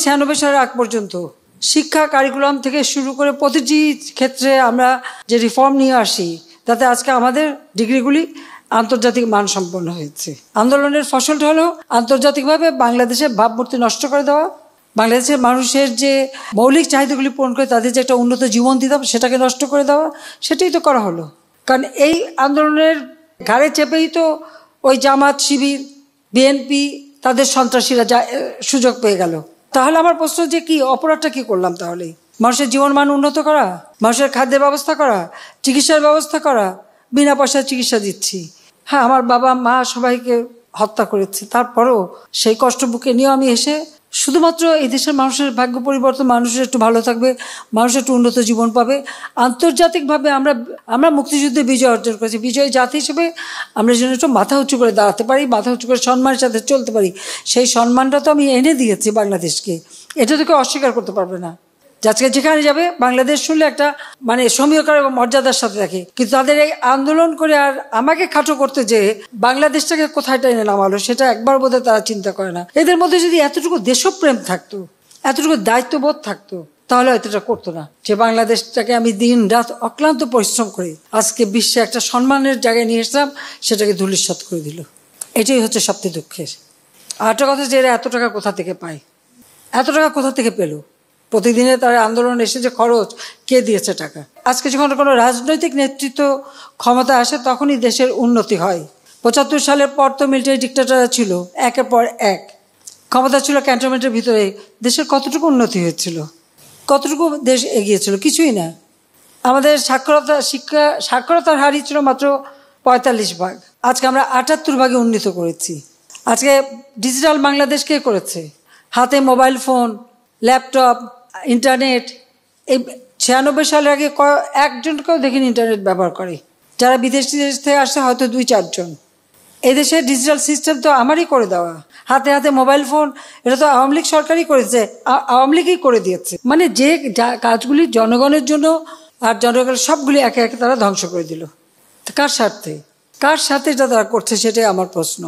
96 সালের আগ পর্যন্ত শিক্ষা কারিকুলাম থেকে শুরু করে প্রতিটি ক্ষেত্রে আমরা যে রিফর্ম নিয়ে আসি, তাতে আজকে আমাদের ডিগ্রিগুলি আন্তর্জাতিক মানসম্পন্ন হয়েছে। আন্দোলনের ফসলটা হলো আন্তর্জাতিকভাবে বাংলাদেশের ভাবমূর্তি নষ্ট করে দেওয়া, বাংলাদেশের মানুষের যে মৌলিক চাহিদাগুলি পূরণ করে তাদের যে একটা উন্নত জীবন দিতাম সেটাকে নষ্ট করে দেওয়া, সেটাই তো করা হলো। কারণ এই আন্দোলনের ঘাড়ে চেপেই তো ওই জামাত, শিবির, বিএনপি তাদের সন্ত্রাসীরা সুযোগ পেয়ে গেল। তাহলে আমার প্রশ্ন যে কি অপরাধটা কি করলাম? তাহলে মানুষের জীবনমান উন্নত করা, মানুষের খাদ্যের ব্যবস্থা করা, চিকিৎসার ব্যবস্থা করা, বিনা পয়সায় চিকিৎসা দিচ্ছি। হ্যাঁ, আমার বাবা মা সবাইকে হত্যা করেছে, তারপরেও সেই কষ্ট বুকে নিয়ে আমি এসে শুধুমাত্র এই দেশের মানুষের ভাগ্য পরিবর্তন, মানুষের একটু ভালো থাকবে, মানুষ একটু উন্নত জীবন পাবে। আন্তর্জাতিকভাবে আমরা মুক্তিযুদ্ধে বিজয় অর্জন করেছি। বিজয়ী জাতি হিসেবে আমরা যেন একটু মাথা উঁচু করে দাঁড়াতে পারি, মাথা উঁচু করে সম্মানের সাথে চলতে পারি, সেই সম্মানটা তো আমি এনে দিয়েছি বাংলাদেশকে। এটা তো কেউ অস্বীকার করতে পারবে না। আজকে যেখানে যাবে বাংলাদেশ শুনলে একটা সমীকরণ এবং মর্যাদার সাথে থাকে, কিন্তু তাদের এই আন্দোলন করে আর আমাকে খাটো করতে যে বাংলাদেশটাকে কোথায় টেনে নামালো সেটা একবার বোধহয় তারা চিন্তা করে না। এদের মধ্যে যদি এতটুকু দেশপ্রেম থাকতো, এতটুকু দায়িত্ববোধ থাকতো, তাহলে এতটা করতো না যে বাংলাদেশটাকে আমি দিন রাত অক্লান্ত পরিশ্রম করে আজকে বিশ্বে একটা সম্মানের জায়গায় নিয়ে এসলাম, সেটাকে ধূলিসাৎ করে দিল। এটাই হচ্ছে সবচেয়ে দুঃখের। আর একটা কথা যে এরা এত টাকা কোথা থেকে পায়, এত টাকা কোথা থেকে পেল? প্রতিদিনে তার আন্দোলন এসে যে খরচ, কে দিয়েছে টাকা? আজকে যখন কোনো রাজনৈতিক নেতৃত্ব ক্ষমতা আসে তখনই দেশের উন্নতি হয়। 75 সালের পর তো মিলিটারি ডিক্টেটররা ছিল, একের পর এক ক্ষমতা ছিল ক্যান্টনমেন্টের ভিতরে। দেশের কতটুকু উন্নতি হয়েছিল? কতটুকু দেশ এগিয়েছিল? কিছুই না। আমাদের সাক্ষরতার হারই ছিল মাত্র 45 ভাগ, আজকে আমরা 78 ভাগে উন্নীত করেছি। আজকে ডিজিটাল বাংলাদেশ কে করেছে? হাতে মোবাইল ফোন, ল্যাপটপ, ইন্টারনেট। এই 96 সালের আগে একজনকেও দেখিনি ইন্টারনেট ব্যবহার করে। যারা বিদেশি দেশ থেকে আসছে হয়তো 2-4 জন। এদেশে ডিজিটাল সিস্টেম তো আমারই করে দেওয়া, হাতে হাতে মোবাইল ফোন। এটা তো আওয়ামী লীগ সরকারই করেছে, আওয়ামী লীগই করে দিয়েছে। যে কাজগুলি জনগণের জন্য আর জনগণের সবগুলি একে একে তারা ধ্বংস করে দিল। কার স্বার্থে? কার সাথে এটা তারা করছে সেটাই আমার প্রশ্ন।